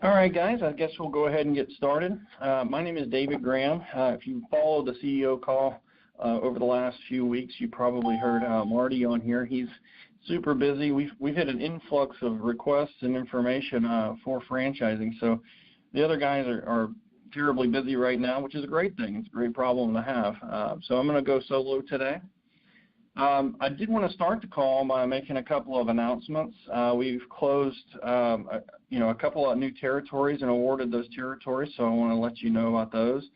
All right, guys, I guess we'll go ahead and get started. My name is David Graham. If you followed the CEO call over the last few weeks, you probably heard Marty on here. He's super busy. We've had an influx of requests and information for franchising, so the other guys are terribly busy right now, which is a great thing. It's a great problem to have. So I'm going to go solo today. I did want to start the call by making a couple of announcements. We've closed, a couple of new territories and awarded those territories, so I want to let you know about those.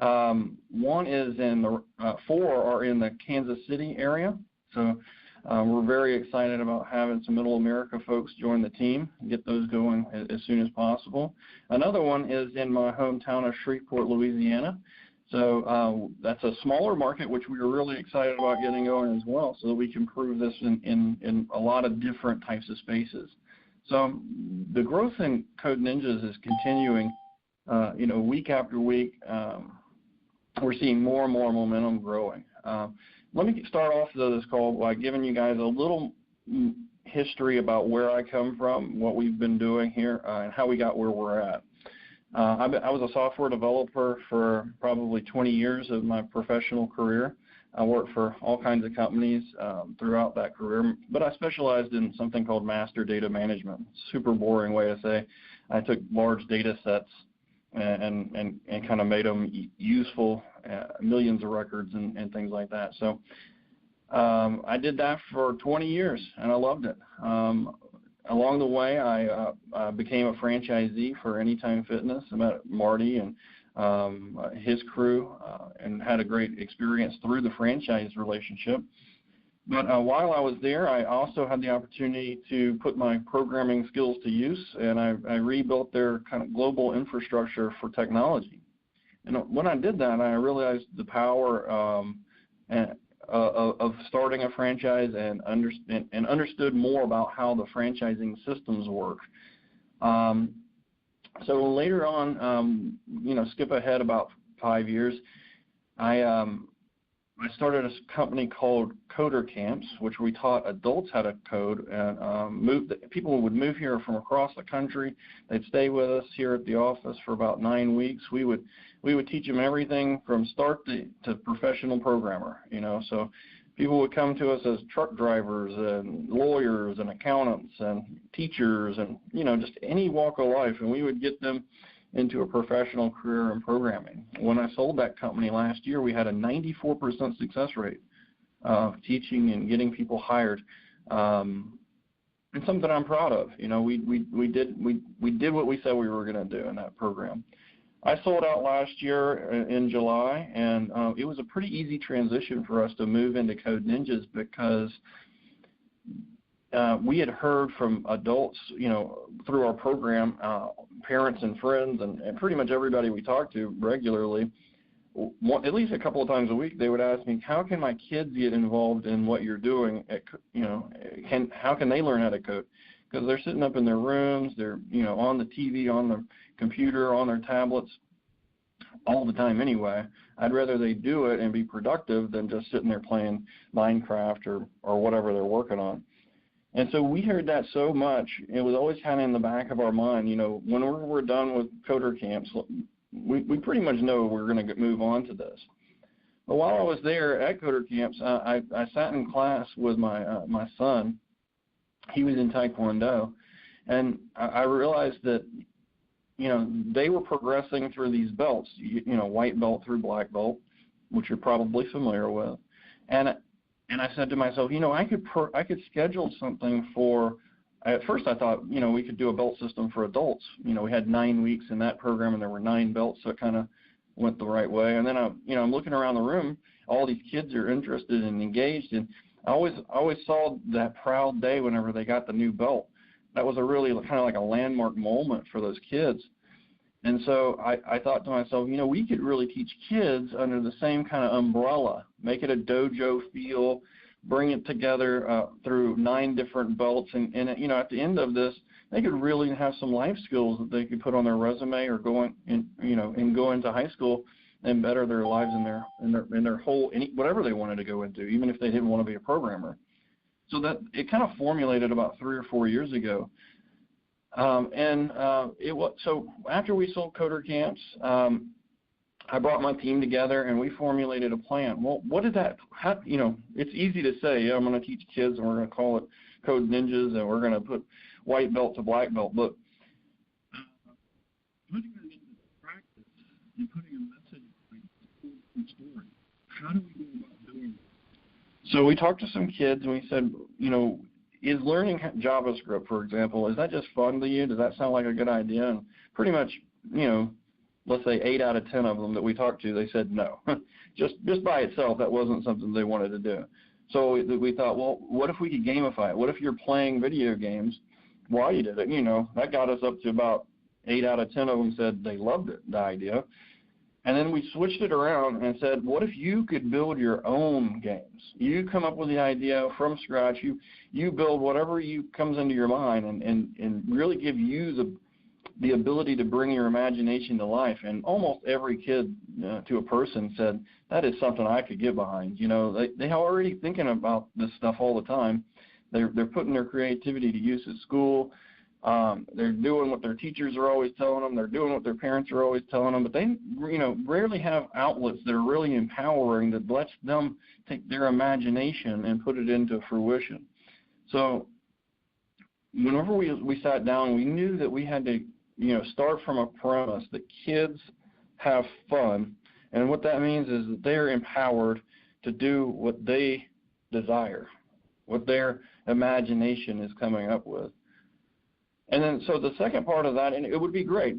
One is in the, 4 are in the Kansas City area, so we're very excited about having some Middle America folks join the team and get those going as soon as possible. Another one is in my hometown of Shreveport, Louisiana. So that's a smaller market, which we are really excited about getting going as well, so that we can prove this in a lot of different types of spaces. So the growth in Code Ninjas is continuing, week after week. We're seeing more and more momentum growing. Let me start off this call by giving you guys a little history about where I come from, what we've been doing here, and how we got where we're at. I was a software developer for probably 20 years of my professional career. I worked for all kinds of companies throughout that career, but I specialized in something called master data management. Super boring way to say. I took large data sets and kind of made them useful, millions of records and things like that. So I did that for 20 years, and I loved it. Along the way, I became a franchisee for Anytime Fitness. I met Marty and his crew and had a great experience through the franchise relationship. But while I was there, I also had the opportunity to put my programming skills to use, and I rebuilt their kind of global infrastructure for technology. And when I did that, I realized the power of starting a franchise and understood more about how the franchising systems work. So later on, skip ahead about 5 years, I started a company called Coder Camps, which we taught adults how to code, and people would move here from across the country. They'd stay with us here at the office for about 9 weeks. We would teach them everything from start to professional programmer. So people would come to us as truck drivers and lawyers and accountants and teachers and just any walk of life, and we would get them into a professional career in programming. When I sold that company last year, we had a 94% success rate of teaching and getting people hired, and something I'm proud of. We did what we said we were going to do in that program. I sold out last year in July, and it was a pretty easy transition for us to move into Code Ninjas because we had heard from adults, through our program, parents and friends, and pretty much everybody we talked to regularly, at least a couple of times a week, they would ask me, how can my kids get involved in what you're doing? How can they learn how to code? Because they're sitting up in their rooms, they're on the TV, on the computer, on their tablets all the time anyway. I'd rather they do it and be productive than just sitting there playing Minecraft or whatever they're working on. And so we heard that so much, it was always kind of in the back of our mind, whenever we're done with Coder Camps, we pretty much know we're going to move on to this. But while I was there at Coder Camps, I sat in class with my son. He was in Taekwondo, and I realized that, they were progressing through these belts, white belt through black belt, which you're probably familiar with. And I said to myself, I could schedule something for. At first, I thought, we could do a belt system for adults. We had 9 weeks in that program, and there were 9 belts, so it kind of went the right way. And then I'm looking around the room. All these kids are interested and engaged, and I always saw that proud day whenever they got the new belt. That was a really kind of like a landmark moment for those kids. And so I thought to myself, we could really teach kids under the same kind of umbrella, make it a dojo feel, bring it together through 9 different belts. And at the end of this, they could really have some life skills that they could put on their resume or go into high school and better their lives in their whole, whatever they wanted to go into, even if they didn't want to be a programmer. So that it kind of formulated about 3 or 4 years ago. So after we sold Coder Camps, I brought my team together and we formulated a plan. Well, what did that, it's easy to say, yeah, I'm going to teach kids and we're going to call it Code Ninjas and we're going to put white belt to black belt, but putting it into practice and putting a message like the story, how do we go about doing it? So we talked to some kids and we said, is learning JavaScript, for example, is that just fun to you? Does that sound like a good idea? And pretty much, let's say 8 out of 10 of them that we talked to, they said no. just by itself, that wasn't something they wanted to do. So we thought, well, what if we could gamify it? What if you're playing video games while you did it? That got us up to about 8 out of 10 of them said they loved it, the idea. And then we switched it around and said, what if you could build your own games? You come up with the idea from scratch. You build whatever comes into your mind and really give you the ability to bring your imagination to life. And almost every kid to a person said, that is something I could get behind. They are already thinking about this stuff all the time. They're putting their creativity to use at school. They're doing what their teachers are always telling them. They're doing what their parents are always telling them. But they, rarely have outlets that are really empowering that lets them take their imagination and put it into fruition. So whenever we sat down, we knew that we had to, start from a premise that kids have fun. And what that means is that they're empowered to do what they desire, what their imagination is coming up with. And then, so the second part of that, and it would be great,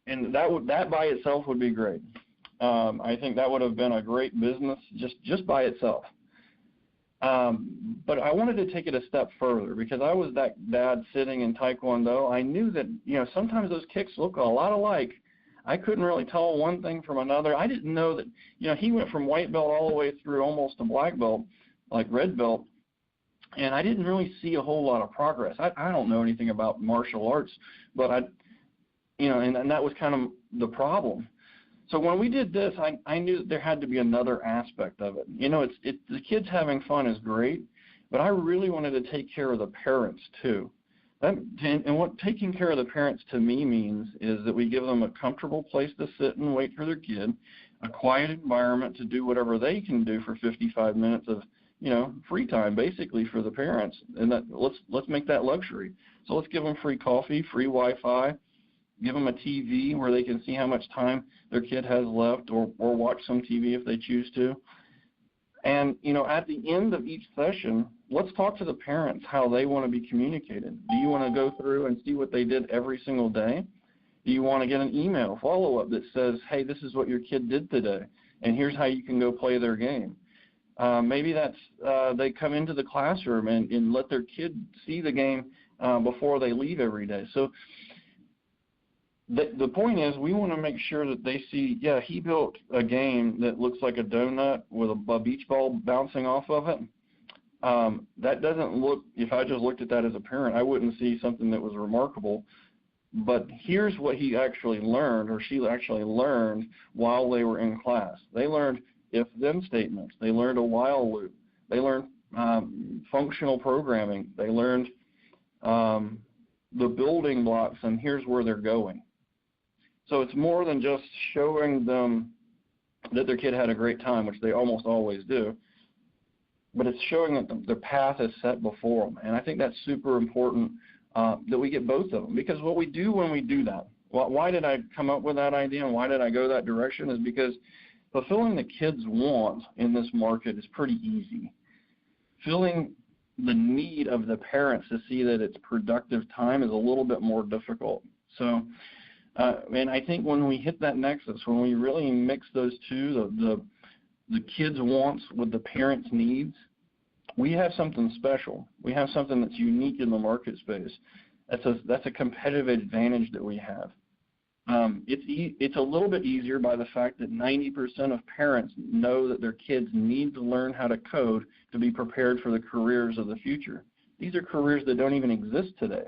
and that by itself would be great. I think that would have been a great business just by itself. But I wanted to take it a step further because I was that dad sitting in Taekwondo. I knew that, sometimes those kicks look a lot alike. I couldn't really tell one thing from another. I didn't know that, he went from white belt all the way through almost to black belt, like red belt. And I didn't really see a whole lot of progress. I don't know anything about martial arts, but and that was kind of the problem. So when we did this, I knew that there had to be another aspect of it. The kids having fun is great, but I really wanted to take care of the parents too. And what taking care of the parents to me means is that we give them a comfortable place to sit and wait for their kid, a quiet environment to do whatever they can do for 55 minutes of free time basically for the parents, and that let's make that luxury. So let's give them free coffee, free Wi-Fi, give them a TV where they can see how much time their kid has left, or watch some TV if they choose to. And at the end of each session, let's talk to the parents how they want to be communicated. Do you want to go through and see what they did every single day? Do you want to get an email follow-up that says, hey, this is what your kid did today, and here's how you can go play their game? Maybe that's they come into the classroom and let their kid see the game before they leave every day. So the point is we want to make sure that they see, yeah, he built a game that looks like a donut with a beach ball bouncing off of it. That doesn't look, if I just looked at that as a parent, I wouldn't see something that was remarkable. But here's what he actually learned, or she actually learned while they were in class. They learned if-then statements. They learned a while loop. They learned functional programming. They learned the building blocks, and here's where they're going. So it's more than just showing them that their kid had a great time, which they almost always do, but it's showing that their path is set before them. And I think that's super important that we get both of them, because what we do when we do that, why did I come up with that idea and why did I go that direction, is because fulfilling the kids' want in this market is pretty easy. Filling the need of the parents to see that it's productive time is a little bit more difficult. So, and I think when we hit that nexus, when we really mix those two, the kids' wants with the parents' needs, we have something special. We have something that's unique in the market space. That's a competitive advantage that we have. It's a little bit easier by the fact that 90% of parents know that their kids need to learn how to code to be prepared for the careers of the future. These are careers that don't even exist today.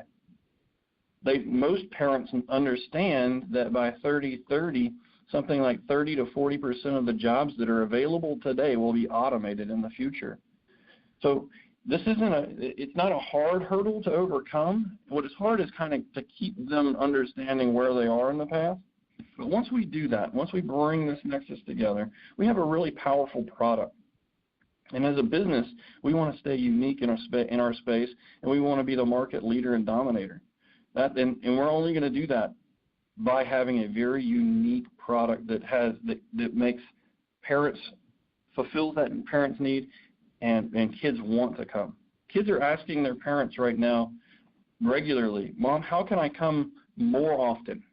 Most parents understand that by 2030, something like 30 to 40% of the jobs that are available today will be automated in the future. So it's not a hard hurdle to overcome. What is hard is kind of to keep them understanding where they are in the path. But once we do that, once we bring this nexus together, we have a really powerful product. And as a business, we want to stay unique in our space, and we want to be the market leader and dominator. And we're only going to do that by having a very unique product that makes parents, fulfills that parents' need, and kids want to come. Kids are asking their parents right now regularly, Mom, how can I come more often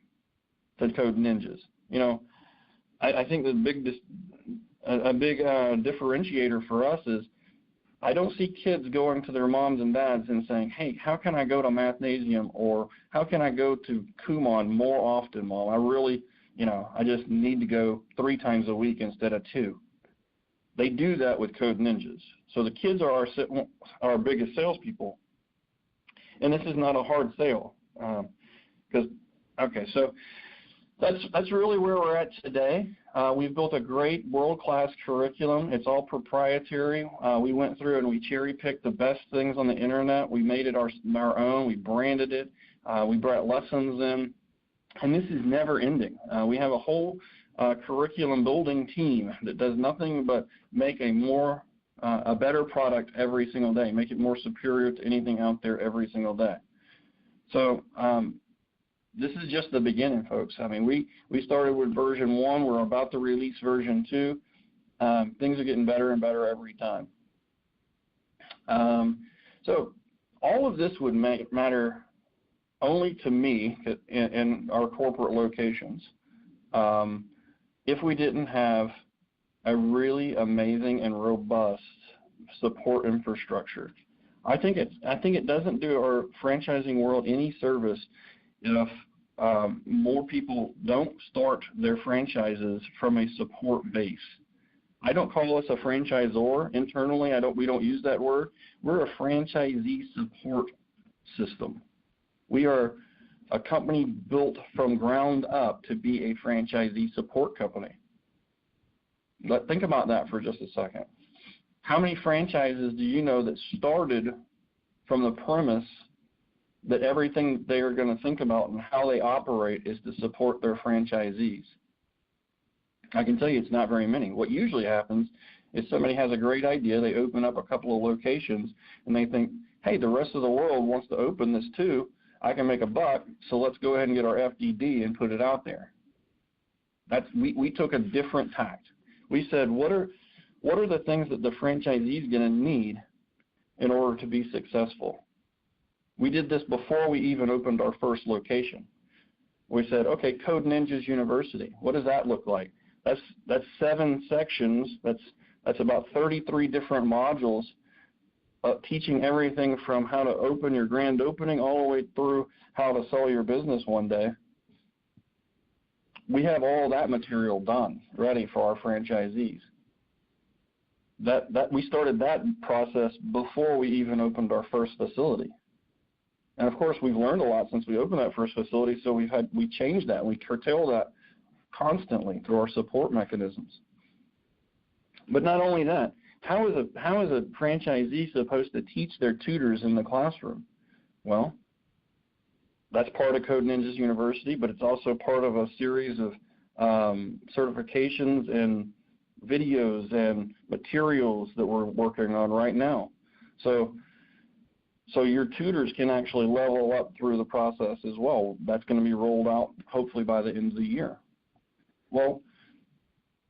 to Code Ninjas? You know, I think the big differentiator for us is I don't see kids going to their moms and dads and saying, hey, how can I go to Mathnasium, or how can I go to Kumon more often, Mom? I really, I just need to go 3 times a week instead of 2. They do that with Code Ninjas. So the kids are our biggest salespeople. And this is not a hard sale. So that's really where we're at today. We've built a great world-class curriculum. It's all proprietary. We went through and we cherry-picked the best things on the internet. We made it our own. We branded it. We brought lessons in. And this is never ending. We have a whole curriculum building team that does nothing but make a better product every single day, make it more superior to anything out there every single day. So this is just the beginning, folks. I mean, we started with version 1. We're about to release version 2. Things are getting better and better every time. So all of this would matter only to me in our corporate locations if we didn't have a really amazing and robust support infrastructure. I think it doesn't do our franchising world any service if more people don't start their franchises from a support base. I don't call us a franchisor internally. We don't use that word. We're a franchisee support system. We are a company built from ground up to be a franchisee support company. But think about that for just a second. How many franchises do you know that started from the premise that everything they are going to think about and how they operate is to support their franchisees? I can tell you it's not very many. What usually happens is somebody has a great idea, they open up a couple of locations, and they think, hey, the rest of the world wants to open this too. I can make a buck, so let's go ahead and get our FDD and put it out there. We took a different tact. We said, what are the things that the franchisee is going to need in order to be successful? We did this before we even opened our first location. We said, okay, Code Ninjas University. What does that look like? That's 7 sections. That's about 33 different modules, teaching everything from how to open your grand opening all the way through how to sell your business one day. We have all that material done, ready for our franchisees. We started that process before we even opened our first facility. And of course, we've learned a lot since we opened that first facility, so we changed that. We curtail that constantly through our support mechanisms. But not only that, how is a franchisee supposed to teach their tutors in the classroom? Well, that's part of Code Ninjas University, but it's also part of a series of certifications and videos and materials that we're working on right now. So your tutors can actually level up through the process as well. That's going to be rolled out hopefully by the end of the year. Well,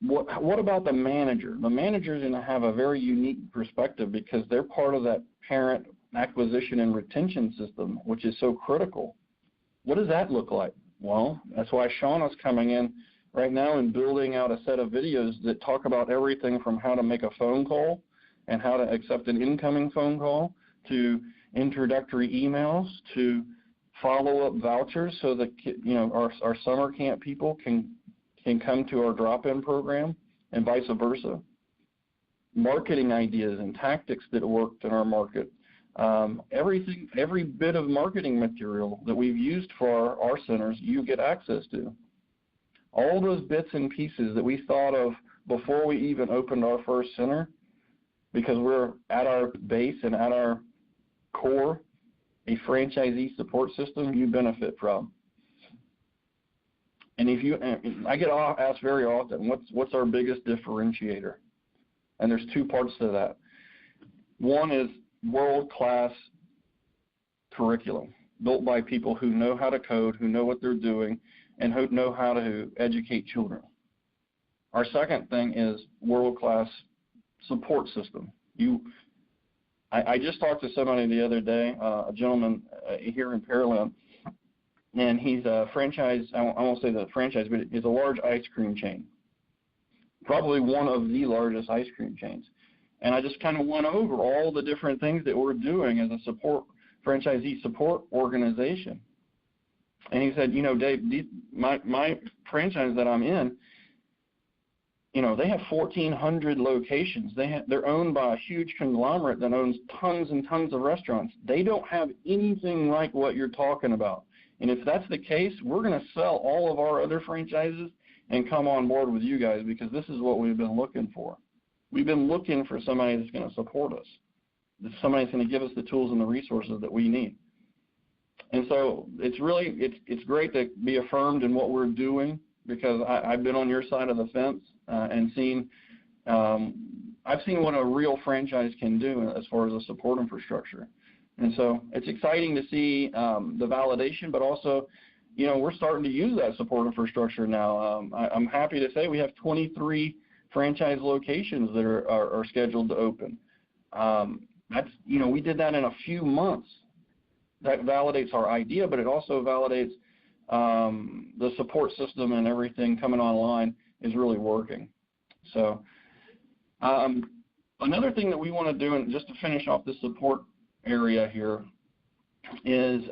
what about the manager? The manager is going to have a very unique perspective because they're part of that parent acquisition and retention system, which is so critical. What does that look like? Well, that's why Shauna's coming in right now and building out a set of videos that talk about everything from how to make a phone call and how to accept an incoming phone call to introductory emails to follow-up vouchers so that our summer camp people can come to our drop-in program and vice versa. Marketing ideas and tactics that worked in our market. Every bit of marketing material that we've used for our centers, you get access to. All those bits and pieces that we thought of before we even opened our first center, because we're at our base and at our core a franchisee support system you benefit from. And I get asked very often, what's our biggest differentiator? And there's two parts to that. One is world-class curriculum built by people who know how to code, who know what they're doing, and who know how to educate children. Our second thing is world-class support system. I just talked to somebody the other day, a gentleman here in Pearland, and he's a franchise, I won't say the franchise, but it's a large ice cream chain, probably one of the largest ice cream chains. And I just kind of went over all the different things that we're doing as a franchisee support organization. And he said, Dave, my franchise that I'm in, they have 1,400 locations. They're owned by a huge conglomerate that owns tons and tons of restaurants. They don't have anything like what you're talking about. And if that's the case, we're going to sell all of our other franchises and come on board with you guys, because this is what we've been looking for. We've been looking for somebody that's going to support us, somebody that's going to give us the tools and the resources that we need. And so it's great to be affirmed in what we're doing, because I've been on your side of the fence and I've seen what a real franchise can do as far as a support infrastructure. And so it's exciting to see the validation, but also, we're starting to use that support infrastructure now. I'm happy to say we have 23 franchise locations that are scheduled to open. We did that in a few months. That validates our idea, but it also validates the support system, and everything coming online is really working. So another thing that we want to do, and just to finish off the support area here, is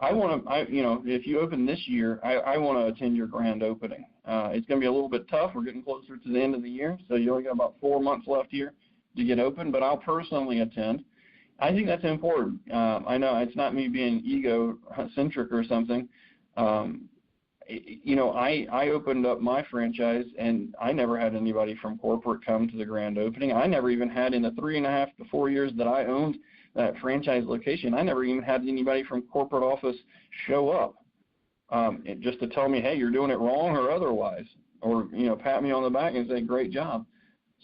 if you open this year, I want to attend your grand opening. It's going to be a little bit tough. We're getting closer to the end of the year, so you only got about 4 months left here to get open, but I'll personally attend. I think that's important. I know it's not me being egocentric or something. I opened up my franchise, and I never had anybody from corporate come to the grand opening. I never even had, in the 3.5 to 4 years that I owned that franchise location, I never even had anybody from corporate office show up just to tell me, hey, you're doing it wrong or otherwise, or pat me on the back and say, great job.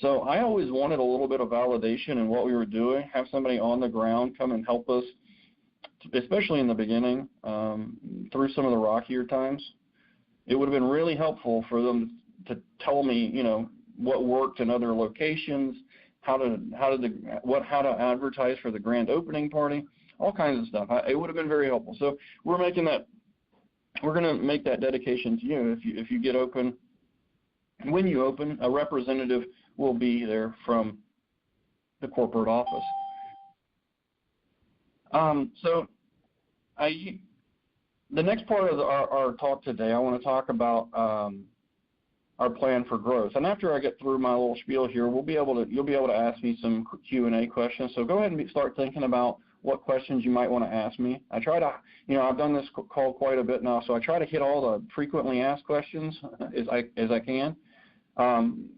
So I always wanted a little bit of validation in what we were doing, have somebody on the ground come and help us, especially in the beginning, through some of the rockier times. It would have been really helpful for them to tell me, what worked in other locations, how to advertise for the grand opening party, all kinds of stuff. It would have been very helpful. So we're going to make that dedication to you. If you get open, when you open, a representative will be there from the corporate office. The next part of our talk today, I want to talk about our plan for growth. And after I get through my little spiel here, you'll be able to ask me some Q&A questions. So go ahead and start thinking about what questions you might want to ask me. I try to, I've done this call quite a bit now, so I try to hit all the frequently asked questions as I can.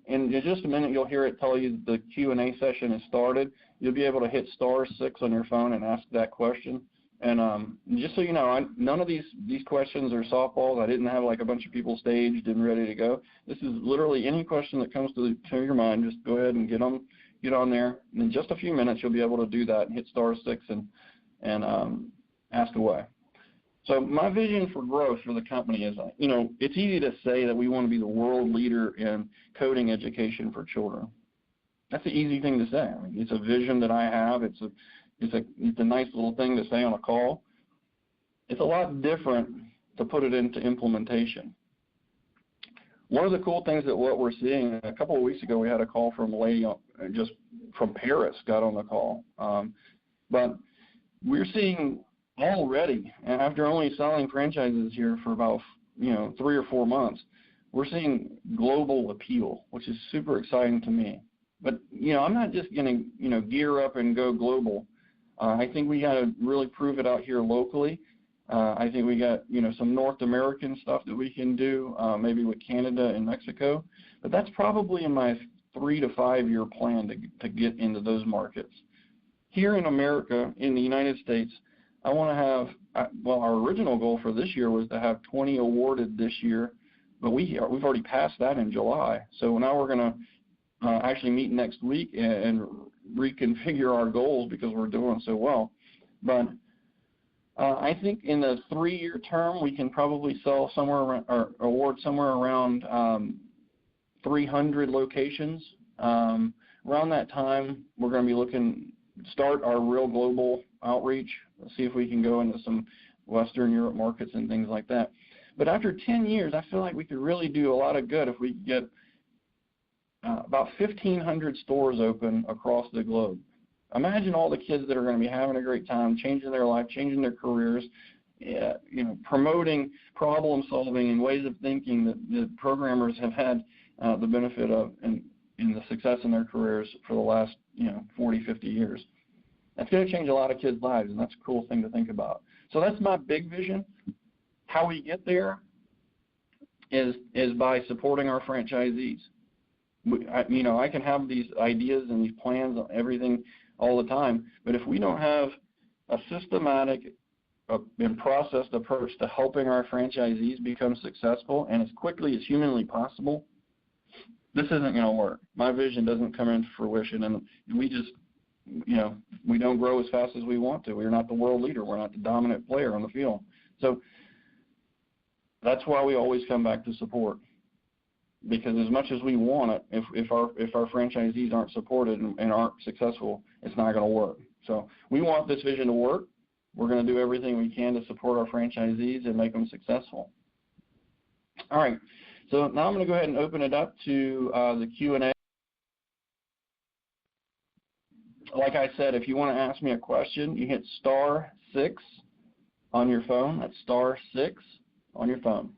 In just a minute, you'll hear it tell you the Q&A session is started. You'll be able to hit *6 on your phone and ask that question. And just so you know, none of these questions are softballs. I didn't have like a bunch of people staged and ready to go. This is literally any question that comes to your mind. Just go ahead and get on there. And in just a few minutes, you'll be able to do that and hit *6 and ask away. So my vision for growth for the company is, it's easy to say that we want to be the world leader in coding education for children. That's an easy thing to say. I mean, it's a vision that I have. It's a nice little thing to say on a call. It's a lot different to put it into implementation. One of the cool things that what we're seeing, a couple of weeks ago, we had a call from a lady just from Paris got on the call. But we're seeing already, after only selling franchises here for about 3 or 4 months, we're seeing global appeal, which is super exciting to me. But I'm not just going to gear up and go global. I think we got to really prove it out here locally. I think we got some North American stuff that we can do, maybe with Canada and Mexico. But that's probably in my 3 to 5 year plan to get into those markets. Here in America, in the United States, I want to have, well, our original goal for this year was to have 20 awarded this year, but we've already passed that in July. So now we're going to actually meet next week and reconfigure our goals because we're doing so well. But I think in the 3-year term, we can probably sell somewhere around, or award somewhere around 300 locations. Around that time, we're going to be start our real global outreach, see if we can go into some Western Europe markets and things like that. But after 10 years, I feel like we could really do a lot of good if we could get about 1,500 stores open across the globe. Imagine all the kids that are going to be having a great time, changing their life, changing their careers, promoting problem solving and ways of thinking that the programmers have had the benefit of in the success in their careers for the last 40, 50 years. That's going to change a lot of kids' lives, and that's a cool thing to think about. So that's my big vision. How we get there is by supporting our franchisees. I can have these ideas and these plans and everything all the time, but if we don't have a systematic and processed approach to helping our franchisees become successful and as quickly as humanly possible, this isn't going to work. My vision doesn't come into fruition, and we just, we don't grow as fast as we want to. We're not the world leader. We're not the dominant player on the field. So that's why we always come back to support. Because as much as we want it, if our franchisees aren't supported and aren't successful, it's not going to work. So we want this vision to work. We're going to do everything we can to support our franchisees and make them successful. All right. So now I'm going to go ahead and open it up to the Q&A. Like I said, if you want to ask me a question, you hit *6 on your phone. That's *6 on your phone.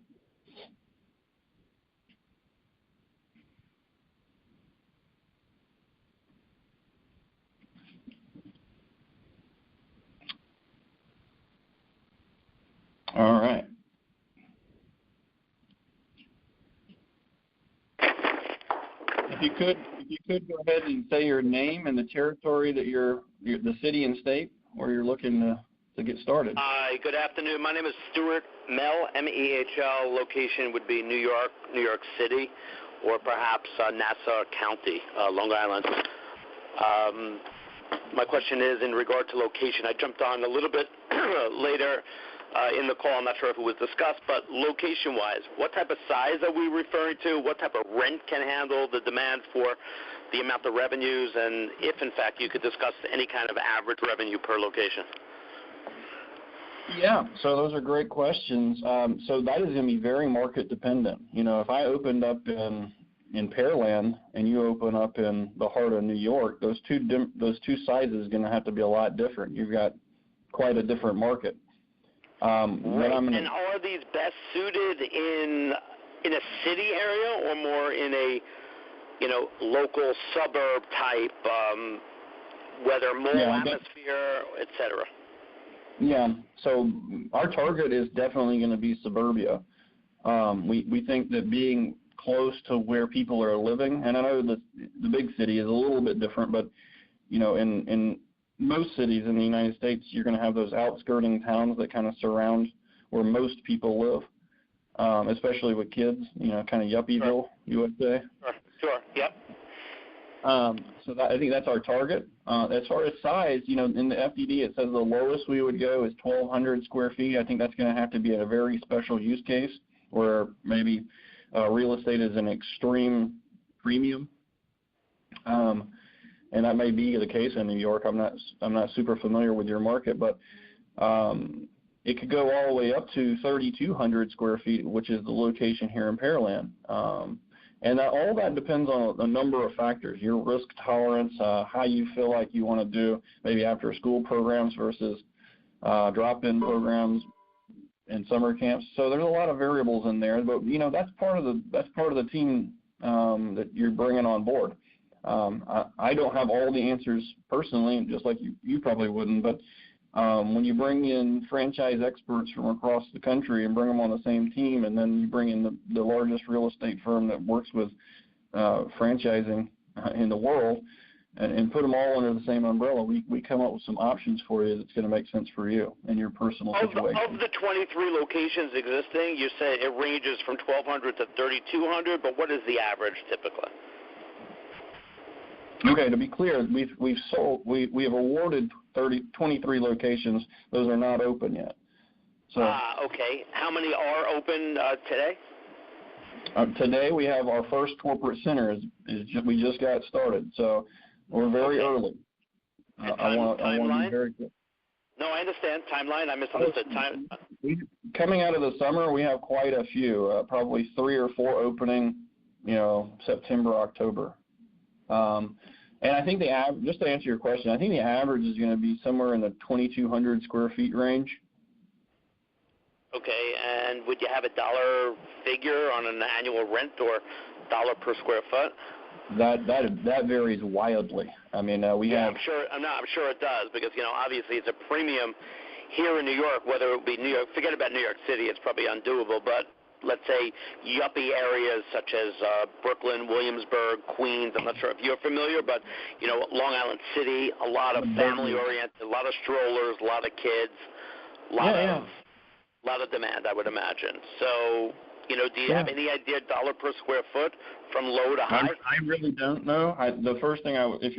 All right. If you could go ahead and say your name and the territory that the city and state where you're looking to get started. Hi, good afternoon. My name is Stuart Mel, M-E-H-L. Location would be New York City, or perhaps Nassau County, Long Island. My question is in regard to location. I jumped on a little bit later in the call. I'm not sure if it was discussed, but location-wise, what type of size are we referring to? What type of rent can handle the demand for the amount of revenues? And if, in fact, you could discuss any kind of average revenue per location. Yeah, so those are great questions. So that is going to be very market dependent. If I opened up in Pearland and you open up in the heart of New York, those two sizes are going to have to be a lot different. You've got quite a different market. Right. And are these best suited in a city area or more in a local suburb type, whether mall atmosphere, et cetera? Yeah. So our target is definitely going to be suburbia. We think that being close to where people are living, and I know that the big city is a little bit different, but in most cities in the United States, you're going to have those outskirting towns that kind of surround where most people live, especially with kids, kind of yuppieville, you would say. Sure, yep. So I think that's our target. As far as size, in the FDD, it says the lowest we would go is 1,200 square feet. I think that's going to have to be a very special use case where maybe real estate is an extreme premium. And that may be the case in New York. I'm not super familiar with your market, but it could go all the way up to 3,200 square feet, which is the location here in Pearland. And all that depends on a number of factors: your risk tolerance, how you feel like you want to do maybe after school programs versus drop-in programs and summer camps. So there's a lot of variables in there, but that's part of the team that you're bringing on board. I don't have all the answers personally, just like you probably wouldn't, but when you bring in franchise experts from across the country and bring them on the same team, and then you bring in the largest real estate firm that works with franchising in the world and put them all under the same umbrella. We come up with some options for you that's going to make sense for you and your personal situation. Of the 23 locations existing, you say it ranges from 1,200 to 3,200, but what is the average typically? Okay, to be clear, we have awarded 23 locations. Those are not open yet. So okay. How many are open today? Today we have our first corporate center. We just got started, so we're very early. I want to be very clear. No, I understand. Timeline, I misunderstood. Coming out of the summer, we have quite a few, probably 3 or 4 opening, September, October. And I think just to answer your question, I think the average is going to be somewhere in the 2,200 square feet range. Okay, and would you have a dollar figure on an annual rent or dollar per square foot? That varies wildly. I mean, I'm sure it does because obviously it's a premium here in New York. Whether it be New York, forget about New York City, it's probably undoable. But let's say yuppie areas such as Brooklyn, Williamsburg, Queens. I'm not sure if you're familiar, but Long Island City, a lot of family-oriented, a lot of strollers, a lot of kids, a lot of demand, I would imagine. So, do you have any idea dollar per square foot from low to high? I really don't know. The first thing, if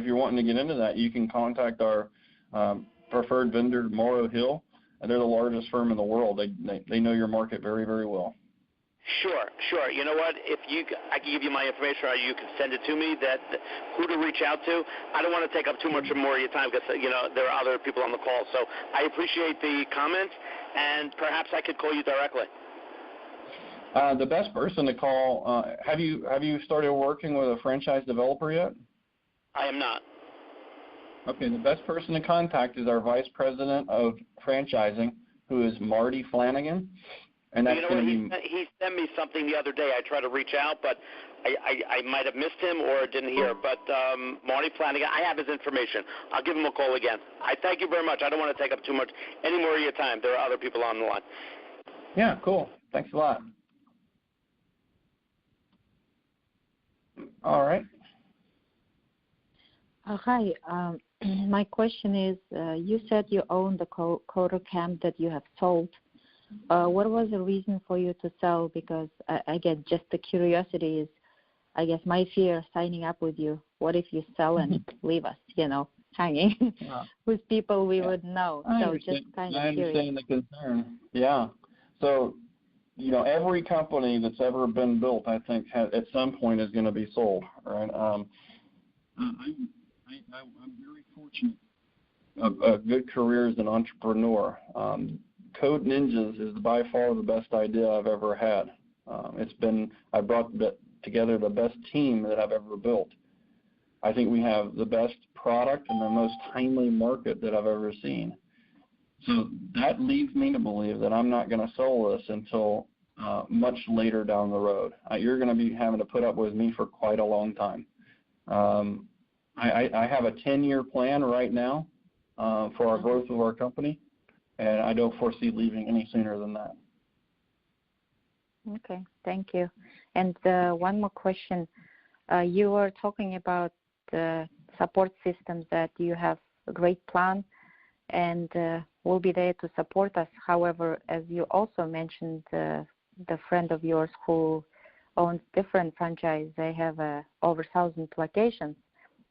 you're wanting to get into that, you can contact our preferred vendor, Morrow Hill. They're the largest firm in the world. They know your market very, very well. Sure. You know what? I can give you my information, or you can send it to me. Who to reach out to. I don't want to take up too much more of your time because there are other people on the call. So I appreciate the comment, and perhaps I could call you directly. The best person to call. Have you started working with a franchise developer yet? I am not. Okay, the best person to contact is our Vice President of Franchising, who is Marty Flanagan. And that's he sent me something the other day. I tried to reach out, but I might have missed him or didn't hear. But Marty Flanagan, I have his information. I'll give him a call again. I thank you very much. I don't want to take up any more of your time. There are other people on the line. Yeah, cool. Thanks a lot. All right. Hi. My question is, you said you own the coder camp that you have sold. What was the reason for you to sell? Because, again, just the curiosity is, I guess, my fear signing up with you. What if you sell and leave us, hanging with people we would know? So just kind of curious. I understand the concern. Yeah. So, every company that's ever been built, I think, at some point is going to be sold, right? I'm very fortunate. A good career as an entrepreneur. Code Ninjas is by far the best idea I've ever had. I brought together the best team that I've ever built. I think we have the best product and the most timely market that I've ever seen. So that leads me to believe that I'm not going to sell this until much later down the road. You're going to be having to put up with me for quite a long time. I have a 10-year plan right now for our growth of our company, and I don't foresee leaving any sooner than that. Okay, thank you. And one more question. You were talking about the support systems, that you have a great plan and will be there to support us. However, as you also mentioned, the friend of yours who owns different franchise, they have over 1,000 locations,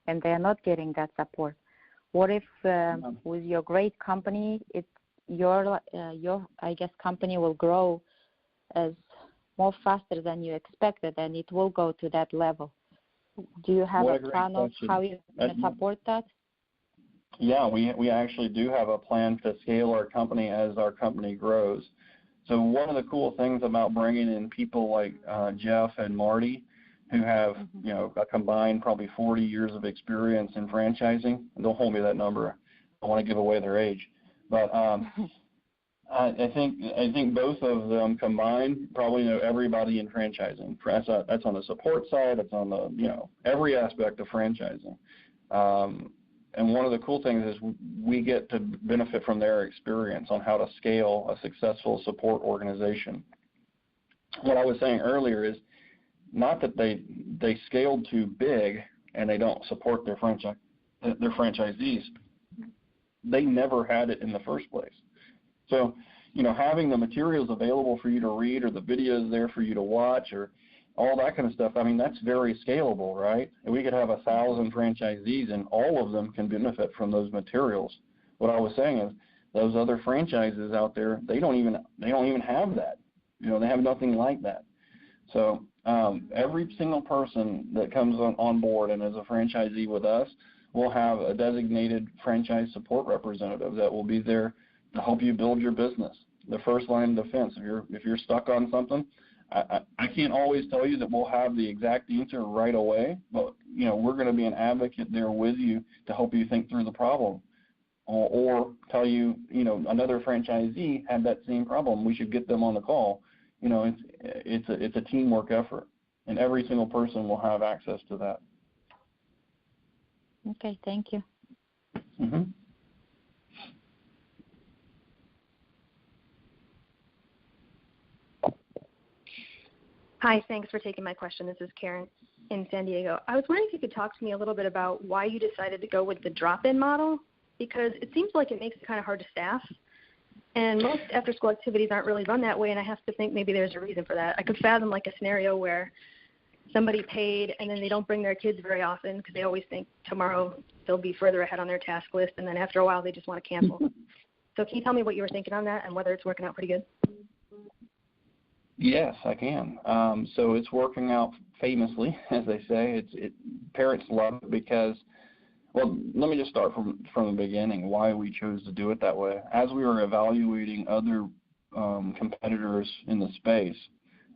and they are not getting that support. What if with your great company, your I guess company will grow as more faster than you expected, and it will go to that level? Do you have a plan of how you're going to support that? Yeah, we actually do have a plan to scale our company as our company grows. So one of the cool things about bringing in people like Jeff and Marty, who have a combined probably 40 years of experience in franchising. Don't hold me to that number. I want to give away their age, but I think both of them combined probably know everybody in franchising. That's on the support side. That's on the every aspect of franchising. And one of the cool things is we get to benefit from their experience on how to scale a successful support organization. What I was saying earlier is not that they scaled too big, and they don't support their franchisees, they never had it in the first place. So, having the materials available for you to read or the videos there for you to watch or all that kind of stuff, I mean, that's very scalable, right? And we could have 1,000 franchisees and all of them can benefit from those materials. What I was saying is those other franchises out there, they don't even have that. They have nothing like that. So every single person that comes on board and is a franchisee with us will have a designated franchise support representative that will be there to help you build your business. The first line of defense. If you're stuck on something, I can't always tell you that we'll have the exact answer right away, but we're going to be an advocate there with you to help you think through the problem, or tell you another franchisee had that same problem. We should get them on the call. It's a teamwork effort, and every single person will have access to that. Okay, thank you. Mm-hmm. Hi, thanks for taking my question. This is Karen in San Diego. I was wondering if you could talk to me a little bit about why you decided to go with the drop-in model, because it seems like it makes it kind of hard to staff, and most after-school activities aren't really run that way, and I have to think maybe there's a reason for that. I could fathom like a scenario where somebody paid and then they don't bring their kids very often because they always think tomorrow they'll be further ahead on their task list, and then after a while they just want to cancel. So can you tell me what you were thinking on that and whether it's working out pretty good? Yes, I can. So it's working out famously, as they say. Parents love it because, well, let me just start from the beginning, why we chose to do it that way. As we were evaluating other competitors in the space,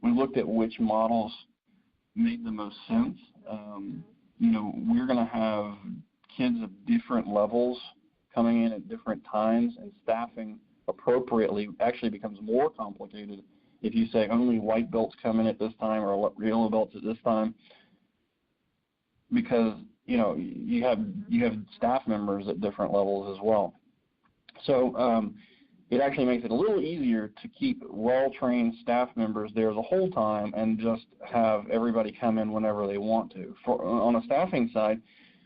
we looked at which models made the most sense. We're going to have kids of different levels coming in at different times, and staffing appropriately actually becomes more complicated if you say only white belts come in at this time or yellow belts at this time, because you have staff members at different levels as well. So it actually makes it a little easier to keep well-trained staff members there the whole time and just have everybody come in whenever they want to. On a staffing side,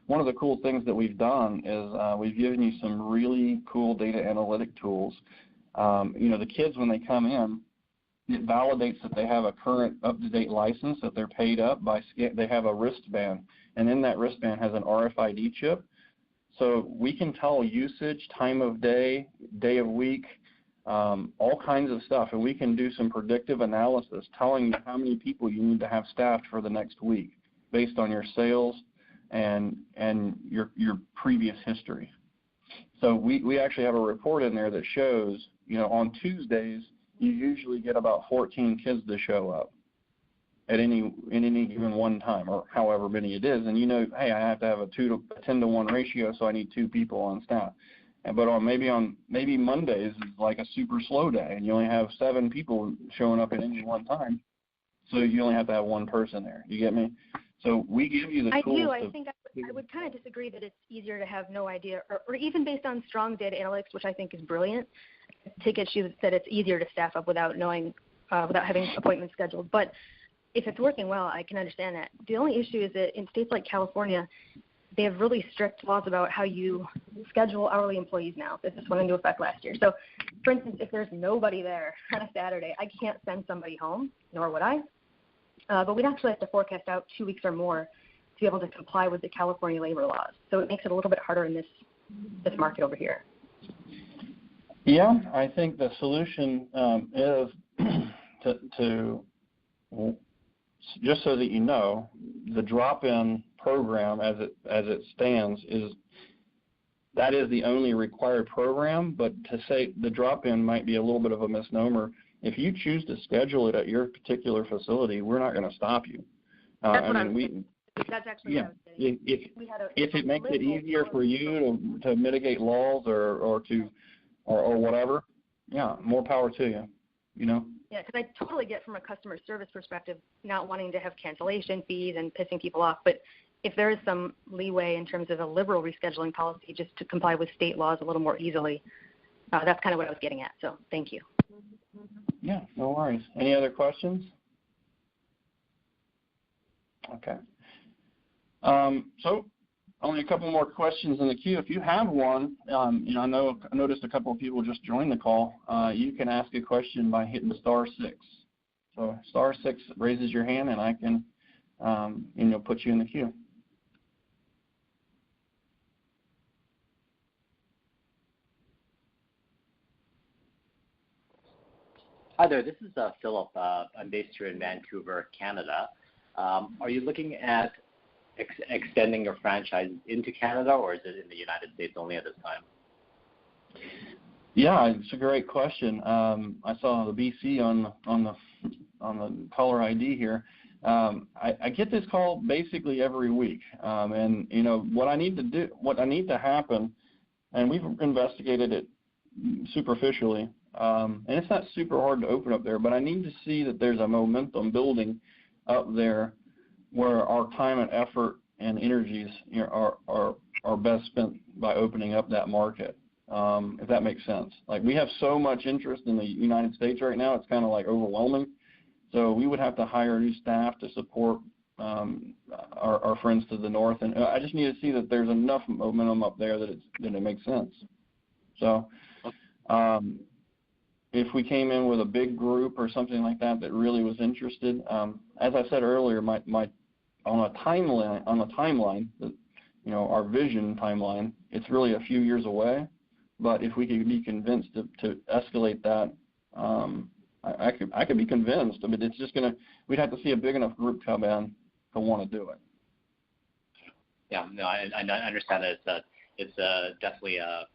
one of the cool things that we've done is we've given you some really cool data analytic tools. The kids, when they come in, it validates that they have a current up-to-date license, that they're paid up by they have a wristband, and in that wristband has an RFID chip. So we can tell usage, time of day, day of week, all kinds of stuff, and we can do some predictive analysis telling you how many people you need to have staffed for the next week based on your sales and your previous history. So we actually have a report in there that shows, on Tuesdays, you usually get about 14 kids to show up at any given one time, or however many it is. And hey, I have to have a 10-to-1 ratio, so I need 2 people on staff. But maybe Mondays is like a super slow day, and you only have 7 people showing up at any one time, so you only have to have 1 person there. You get me? So we give you the tools. I do. I think I would kind of disagree that it's easier to have no idea, or even based on strong data analytics, which I think is brilliant, take issue that it's easier to staff up without knowing, without having appointments scheduled. But if it's working well, I can understand that. The only issue is that in states like California, they have really strict laws about how you schedule hourly employees now. This just went into effect last year. So, for instance, if there's nobody there on a Saturday, I can't send somebody home, nor would I. But we'd actually have to forecast out 2 weeks or more to be able to comply with the California labor laws. So it makes it a little bit harder in this market over here. Yeah, I think the solution is to just so that you know, the drop-in program as it stands is the only required program. But to say the drop-in might be a little bit of a misnomer. If you choose to schedule it at your particular facility, we're not going to stop you. That's actually what I was saying. If it makes it easier for you to mitigate laws or whatever, yeah, more power to you. Yeah, because I totally get from a customer service perspective not wanting to have cancellation fees and pissing people off. But if there is some leeway in terms of a liberal rescheduling policy just to comply with state laws a little more easily, that's kind of what I was getting at. So thank you. Yeah, no worries. Any other questions? Okay. So only a couple more questions in the queue. If you have one, I noticed a couple of people just joined the call. You can ask a question by hitting *6. So *6 raises your hand, and I can, put you in the queue. Hi there, this is Philip. I'm based here in Vancouver, Canada. Are you looking at extending your franchise into Canada, or is it in the United States only at this time? Yeah, it's a great question. I saw the BC on the caller ID here. I get this call basically every week, and what I need to happen, and we've investigated it superficially, and it's not super hard to open up there, but I need to see that there's a momentum building up there where our time and effort and energies are best spent by opening up that market, if that makes sense. Like, we have so much interest in the United States right now, it's kind of like overwhelming. So we would have to hire new staff to support our friends to the north, and I just need to see that there's enough momentum up there that it makes sense. So if we came in with a big group or something like that really was interested, as I said earlier, on a timeline, our vision timeline, it's really a few years away. But if we could be convinced to escalate that, I could be convinced. I mean, it's just we'd have to see a big enough group come in to want to do it. Yeah, no, I understand that it's definitely a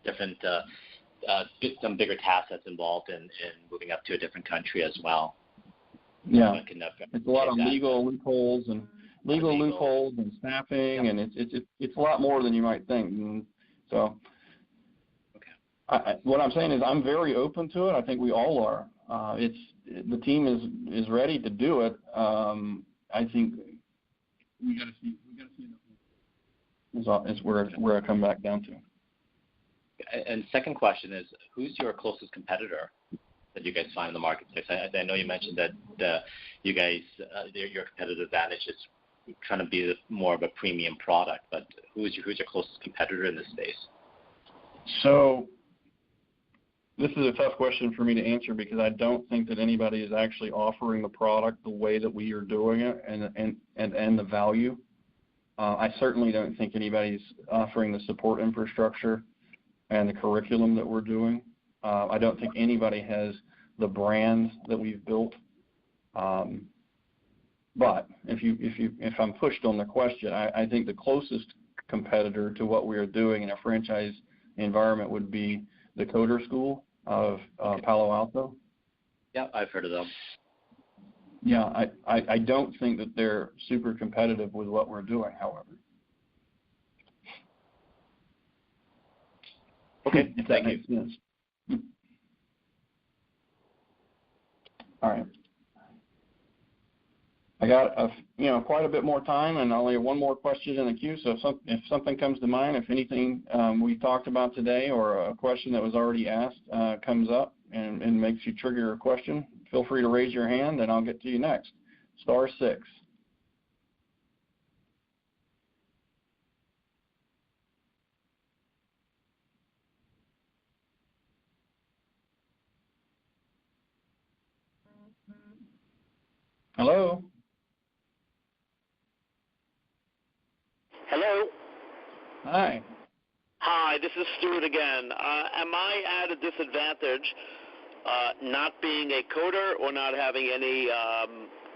different, some bigger tasks that's involved in moving up to a different country as well. Yeah, it's a lot of legal loopholes and staffing, and it's a lot more than you might think. And so, what I'm saying is I'm very open to it. I think we all are. The team is ready to do it. I think we got to see enough. Is where I come back down to. And second question is, who's your closest competitor that you guys find in the marketplace? I know you mentioned that you guys, your competitive advantage is trying to be more of a premium product, but who's your closest competitor in this space? So this is a tough question for me to answer because I don't think that anybody is actually offering the product the way that we are doing it and the value. I certainly don't think anybody's offering the support infrastructure and the curriculum that we're doing. I don't think anybody has the brand that we've built. But if I'm pushed on the question, I think the closest competitor to what we are doing in a franchise environment would be the Coder School of Palo Alto. Yeah, I've heard of them. Yeah, I don't think that they're super competitive with what we're doing, however. Okay, if that makes sense. All right. I got quite a bit more time, and only one more question in the queue. So if something comes to mind, if anything we talked about today or a question that was already asked comes up and makes you trigger a question, feel free to raise your hand, and I'll get to you next. *6. Hello? Hello? Hi. Hi, this is Stuart again. Am I at a disadvantage not being a coder or not having any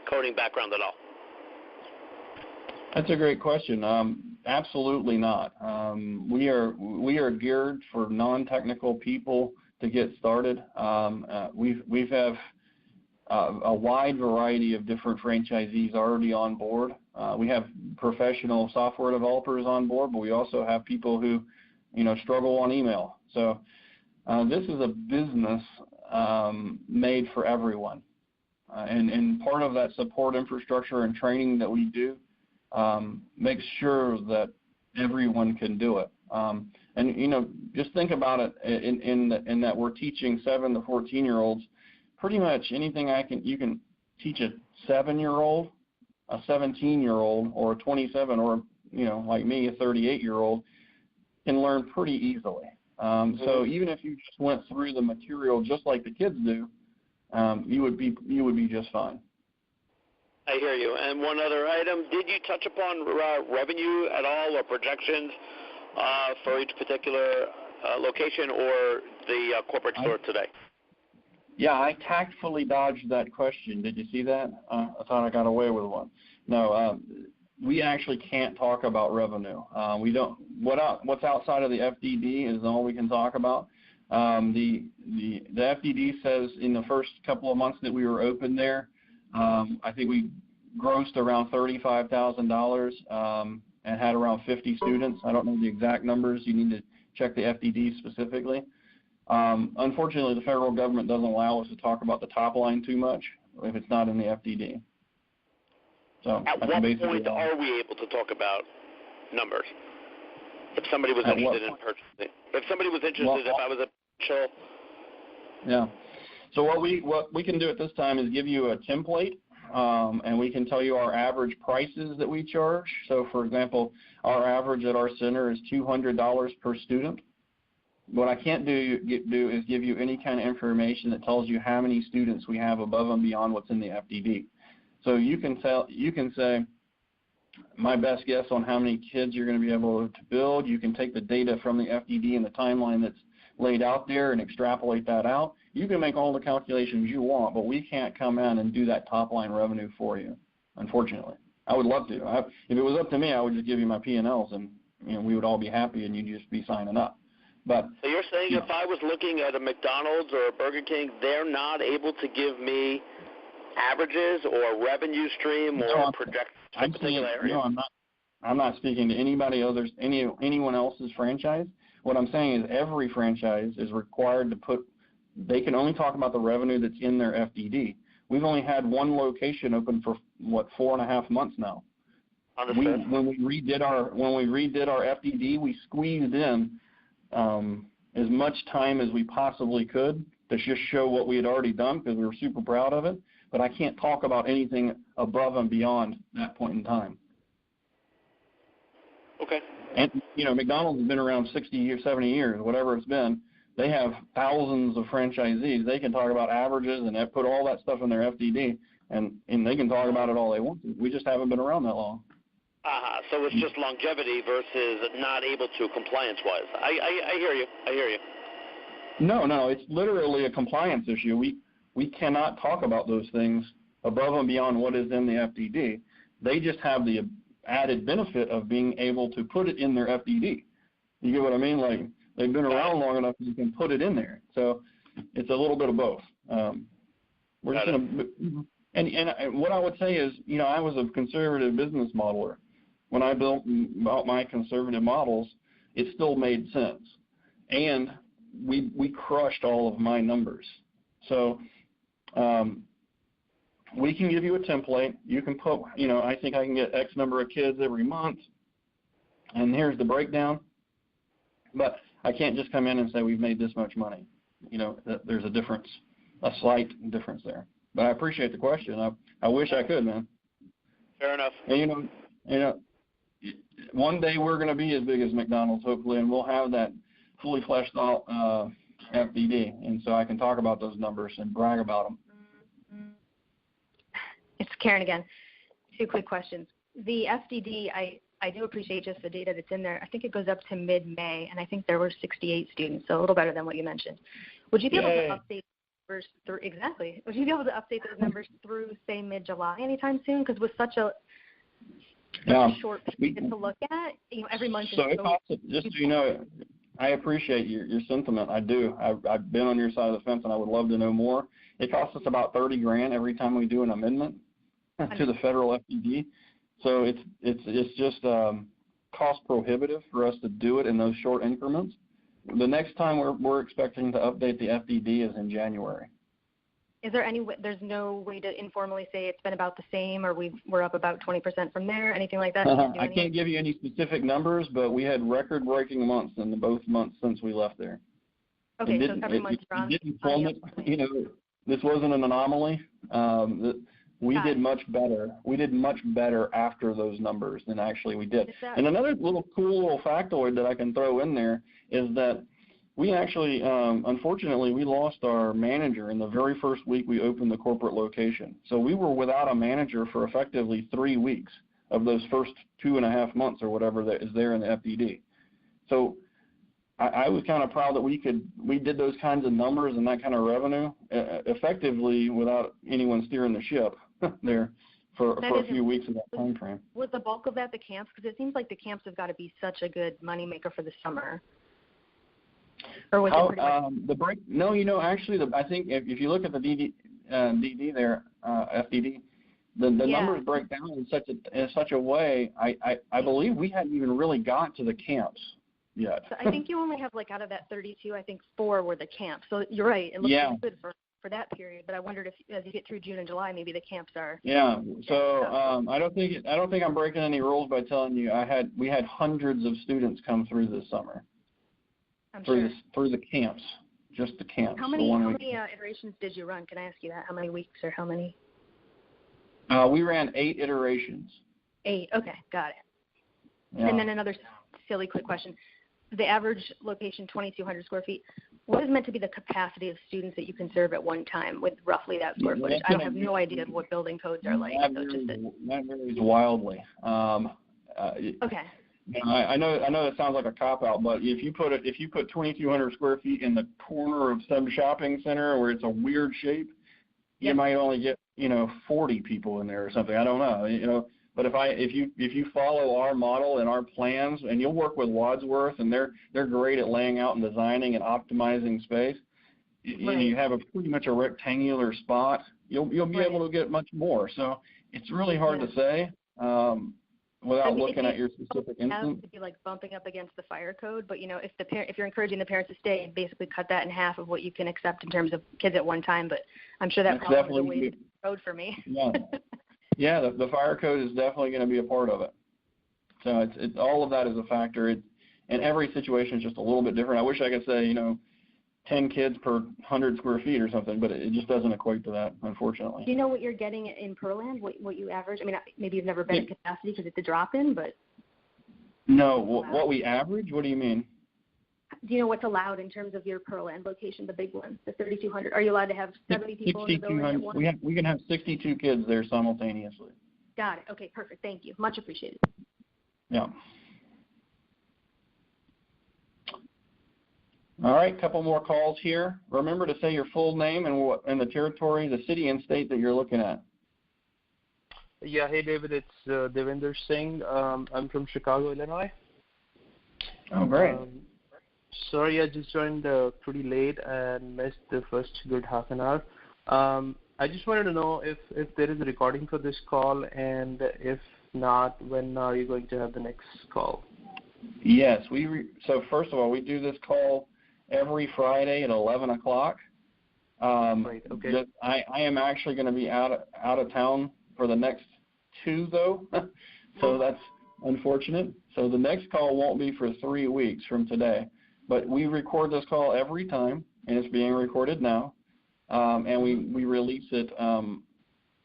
coding background at all? That's a great question. Absolutely not. We are geared for non-technical people to get started. We have a wide variety of different franchisees already on board. We have professional software developers on board, but we also have people who, struggle on email. So this is a business made for everyone. And part of that support infrastructure and training that we do makes sure that everyone can do it. And, just think about it in that we're teaching 7 to 14-year-olds. Pretty much anything you can teach a 7-year-old, a 17-year-old or a 27 or, like me, a 38-year-old can learn pretty easily. So even if you just went through the material just like the kids do, you would be just fine. I hear you. And one other item, did you touch upon revenue at all or projections for each particular location or the corporate store today? Yeah, I tactfully dodged that question. Did you see that? I thought I got away with one. No, we actually can't talk about revenue. We don't. What's outside of the FDD is all we can talk about. The FDD says in the first couple of months that we were open there, I think we grossed around $35,000 and had around 50 students. I don't know the exact numbers. You need to check the FDD specifically. Unfortunately, the federal government doesn't allow us to talk about the top line too much if it's not in the FDD. So at what point are we able to talk about numbers? If somebody was interested in purchasing, if somebody was interested, if I was a potential. Yeah. So what we can do at this time is give you a template, and we can tell you our average prices that we charge. So, for example, our average at our center is $200 per student. What I can't do is give you any kind of information that tells you how many students we have above and beyond what's in the FDD. So you can say, my best guess on how many kids you're going to be able to build. You can take the data from the FDD and the timeline that's laid out there and extrapolate that out. You can make all the calculations you want, but we can't come in and do that top line revenue for you, unfortunately. I would love to. If it was up to me, I would just give you my P&Ls and we would all be happy and you'd just be signing up. But so you're saying if I was looking at a McDonald's or a Burger King, they're not able to give me averages or revenue stream or projections for a particular area? No, I'm not speaking to anybody others, anyone else's franchise. What I'm saying is every franchise is required to they can only talk about the revenue that's in their FDD. We've only had one location open for 4.5 months now. When we redid our FDD, we squeezed in as much time as we possibly could to just show what we had already done because we were super proud of it. But I can't talk about anything above and beyond that point in time. Okay. And, McDonald's has been around 60 years, 70 years, whatever it's been. They have thousands of franchisees. They can talk about averages and put all that stuff in their FDD, and they can talk about it all they want to. We just haven't been around that long. So it's just longevity versus not able to compliance-wise. I hear you. I hear you. No, it's literally a compliance issue. We cannot talk about those things above and beyond what is in the FDD. They just have the added benefit of being able to put it in their FDD. You get what I mean? Like, they've been around long enough that you can put it in there. So it's a little bit of both. We're just going to, and what I would say is, I was a conservative business modeler. When I built my conservative models, it still made sense. And we crushed all of my numbers. So we can give you a template. You can put, I think I can get X number of kids every month, and here's the breakdown. But I can't just come in and say we've made this much money. There's a difference, a slight difference there. But I appreciate the question. I wish I could, man. Fair enough. And one day we're going to be as big as McDonald's, hopefully, and we'll have that fully fleshed out FDD, and so I can talk about those numbers and brag about them. It's Karen again. 2 quick questions. The FDD, I do appreciate just the data that's in there. I think it goes up to mid-May, and I think there were 68 students, so a little better than what you mentioned. Would you be able to update numbers through exactly? Would you be able to update those numbers through, say, mid-July anytime soon? Because with such a short period to look at, every month is just so you know, I appreciate your sentiment. I do. I've been on your side of the fence, and I would love to know more. It costs us about $30,000 every time we do an amendment to the federal FDD. So it's just cost prohibitive for us to do it in those short increments. The next time we're expecting to update the FDD is in January. Is there there's no way to informally say it's been about the same, or we're up about 20% from there, anything like that? I can't give you any specific numbers, but we had record-breaking months in both months since we left there. Okay, so every month it didn't plummet. This wasn't an anomaly. The We did much better. We did much better after those numbers than actually we did. And another cool little factoid that I can throw in there is that we actually, unfortunately, we lost our manager in the very first week we opened the corporate location. So we were without a manager for effectively 3 weeks of those first 2.5 months or whatever that is there in the FDD. So I was kind of proud that we did those kinds of numbers and that kind of revenue effectively without anyone steering the ship there for a few weeks of that time frame. Was the bulk of that the camps? Because it seems like the camps have got to be such a good moneymaker for the summer. Or was it pretty much? No, actually, I think if you look at the DD there, FDD, the numbers break down in such a way. I believe we hadn't even really got to the camps yet. So I think you only have, like, out of that 32, I think 4 were the camps. So you're right. It looks pretty good for that period. But I wondered if, as you get through June and July, maybe the camps are. Yeah. So I don't think I'm breaking any rules by telling you we had hundreds of students come through this summer. Through the camps, just the camps. How many iterations did you run? Can I ask you that? How many weeks or how many? We ran 8 iterations. 8. Okay, got it. Yeah. And then another silly quick question. The average location, 2,200 square feet. What is meant to be the capacity of students that you can serve at one time with roughly that square footage? I have no idea what building codes are like. That varies wildly. Okay. I know that sounds like a cop-out, but if you put 2,200 square feet in the corner of some shopping center where it's a weird shape, you might only get 40 people in there or something. I don't know. But if you follow our model and our plans, and you'll work with Wadsworth, and they're great at laying out and designing and optimizing space. You have pretty much a rectangular spot. You'll be able to get much more. So it's really hard to say. Without looking at your specific instance. It'd be like bumping up against the fire code, but if you're encouraging the parents to stay, basically cut that in half of what you can accept in terms of kids at one time. But I'm sure that's probably the way to road for me. Yeah, the fire code is definitely going to be a part of it. So it's all of that is a factor. And every situation is just a little bit different. I wish I could say 10 kids per 100 square feet or something, but it just doesn't equate to that, unfortunately. Do you know what you're getting in Pearland, what you average? I mean, maybe you've never been at capacity because it's a drop-in, but... No, what we average? What do you mean? Do you know what's allowed in terms of your Pearland location, the big one, the 3,200? Are you allowed to have 70 people in the building at once? We can have 62 kids there simultaneously. Got it. Okay, perfect. Thank you. Much appreciated. Yeah. All right, couple more calls here. Remember to say your full name and the territory, the city and state that you're looking at. Yeah, hey David, it's Devinder Singh. I'm from Chicago, Illinois. Oh, great. Sorry, I just joined pretty late and missed the first good half an hour. I just wanted to know if there is a recording for this call, and if not, when are you going to have the next call? Yes, so first of all, we do this call every Friday at 11 o'clock. Right, okay. I am actually going to be out of town for the next 2, though, so that's unfortunate. So the next call won't be for 3 weeks from today. But we record this call every time, and it's being recorded now, and we release it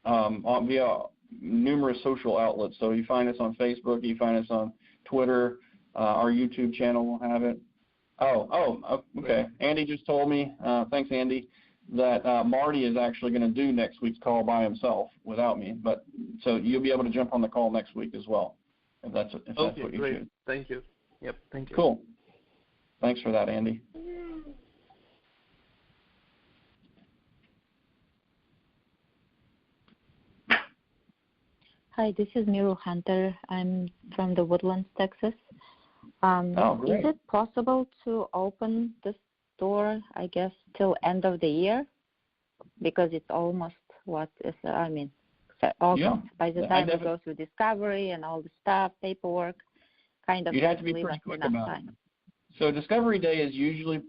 via numerous social outlets. So you find us on Facebook, you find us on Twitter, our YouTube channel will have it. Oh, okay. Andy just told me, thanks Andy, that Marty is actually going to do next week's call by himself without me. But so you'll be able to jump on the call next week as well, if that's what you great. choose. Thank you. Yep, thank you. Cool. Thanks for that, Andy. Hi, this is Miru Hunter. I'm from the Woodlands, Texas. Great. Is it possible to open the store, I guess, till end of the year? Because it's almost August. Yeah. By the time we go through discovery and all the stuff, paperwork, kind of. You have to be pretty quick about it. So Discovery Day is usually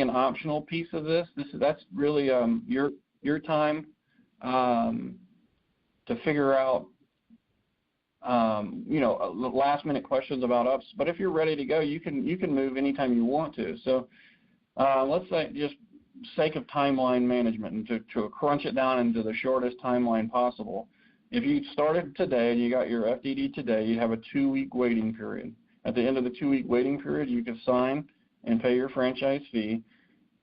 an optional piece of this. That's really your time to figure out last minute questions about ups. But if you're ready to go, you can move anytime you want to. So let's say just sake of timeline management and to crunch it down into the shortest timeline possible, if you started today and you got your FDD today, you have a 2-week waiting period. At the end of the 2-week waiting period, you can sign and pay your franchise fee.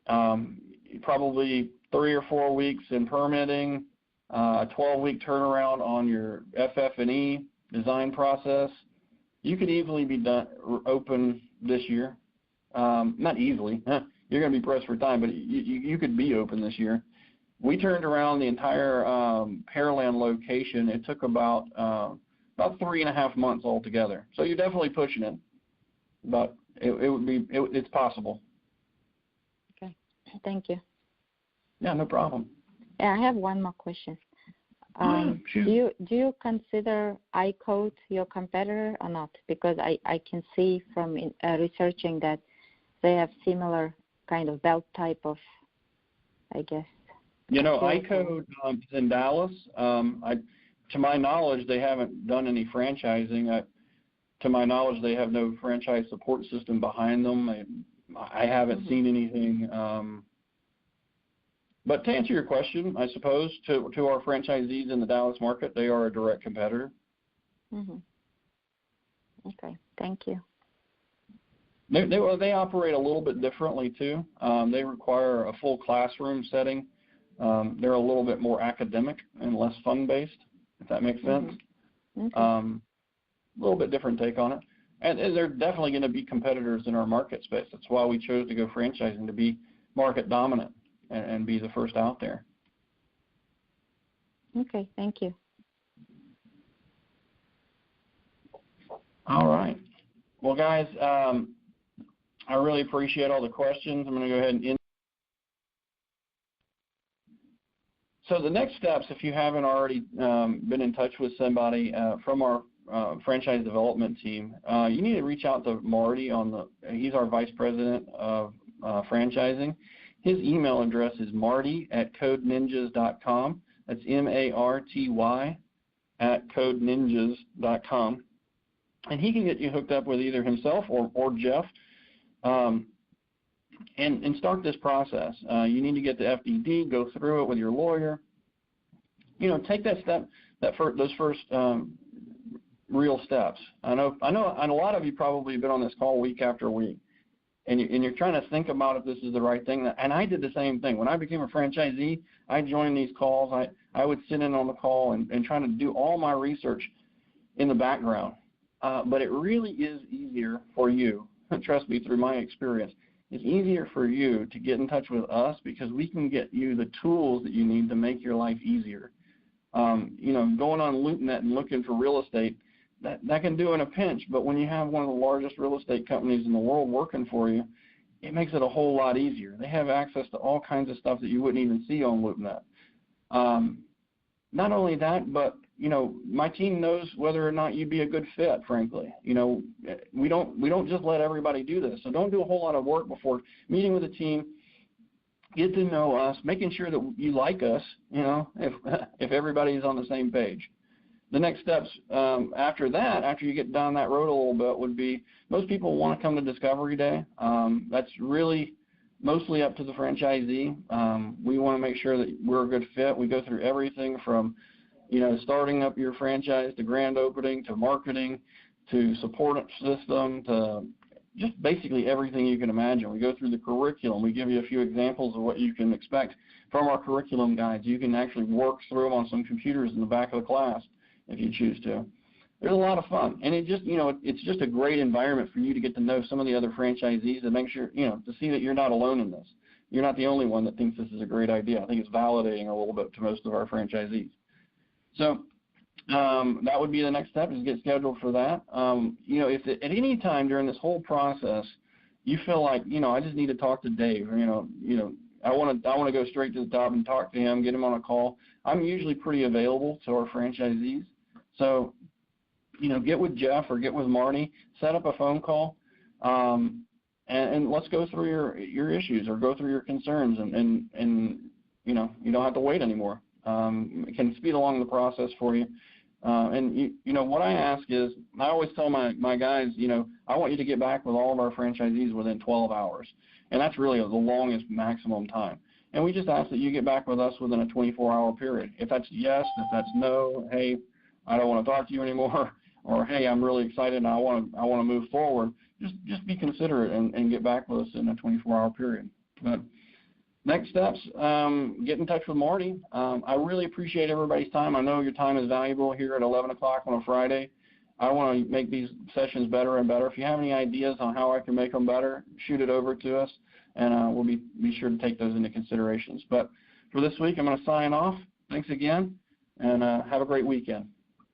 Probably 3 or 4 weeks in permitting, a 12-week turnaround on your FF&E design process. You could easily be open this year. Not easily. You're going to be pressed for time, but you could be open this year. We turned around the entire Pearland location. It took about 3.5 months altogether. So you're definitely pushing it, but it's possible. Okay, thank you. Yeah, no problem. Yeah, I have one more question. Do you consider iCode your competitor or not? Because I can see from researching that they have similar kind of belt type of, I guess. iCode is in Dallas. To my knowledge, they haven't done any franchising. To my knowledge, they have no franchise support system behind them. I haven't seen anything. But to answer your question, I suppose, to our franchisees in the Dallas market, they are a direct competitor. Okay, thank you. They operate a little bit differently, too. They require a full classroom setting. They're a little bit more academic and less fun-based, if that makes sense. Okay. A little bit different take on it. And they're definitely going to be competitors in our market space. That's why we chose to go franchising, to be market dominant and be the first out there. Okay, thank you. All right. Well, guys, I really appreciate all the questions. I'm going to go ahead and end. So the next steps, if you haven't already been in touch with somebody from our franchise development team, you need to reach out to Marty. He's our vice president of franchising. His email address is marty@codeninjas.com. That's MARTY @codeninjas.com. And he can get you hooked up with either himself or Jeff and start this process. You need to get the FDD, go through it with your lawyer. Take that step, those first real steps. I know, and a lot of you probably have been on this call week after week. And you're trying to think about if this is the right thing. And I did the same thing. When I became a franchisee, I joined these calls. I would sit in on the call and try to do all my research in the background. But it really is easier for you, trust me, through my experience, it's easier for you to get in touch with us because we can get you the tools that you need to make your life easier. Going on LoopNet and looking for real estate, that can do in a pinch, but when you have one of the largest real estate companies in the world working for you, it makes it a whole lot easier. They have access to all kinds of stuff that you wouldn't even see on LoopNet. Not only that, but my team knows whether or not you'd be a good fit, frankly. We don't just let everybody do this. So don't do a whole lot of work before meeting with the team. Get to know us, making sure that you like us, if everybody's on the same page. The next steps after that, after you get down that road a little bit, would be most people want to come to Discovery Day. That's really mostly up to the franchisee. We want to make sure that we're a good fit. We go through everything from, starting up your franchise to grand opening to marketing to support system to just basically everything you can imagine. We go through the curriculum. We give you a few examples of what you can expect from our curriculum guides. You can actually work through them on some computers in the back of the class if you choose to. There's a lot of fun, and it's just a great environment for you to get to know some of the other franchisees and make sure, to see that you're not alone in this. You're not the only one that thinks this is a great idea. I think it's validating a little bit to most of our franchisees. So that would be the next step, is get scheduled for that. If at any time during this whole process you feel like, I just need to talk to Dave, or, I want to go straight to the top and talk to him, get him on a call, I'm usually pretty available to our franchisees. So, get with Jeff or get with Marty, set up a phone call, and let's go through your issues or go through your concerns, and you don't have to wait anymore. It can speed along the process for you. What I ask is, I always tell my guys, I want you to get back with all of our franchisees within 12 hours. And that's really the longest maximum time. And we just ask that you get back with us within a 24-hour period. If that's yes, if that's no, hey, I don't want to talk to you anymore, or hey, I'm really excited and I want to move forward, just be considerate and get back with us in a 24-hour period. But next steps, get in touch with Marty. I really appreciate everybody's time. I know your time is valuable here at 11 o'clock on a Friday. I want to make these sessions better and better. If you have any ideas on how I can make them better, shoot it over to us, and we'll be sure to take those into considerations. But for this week, I'm going to sign off. Thanks again, and have a great weekend.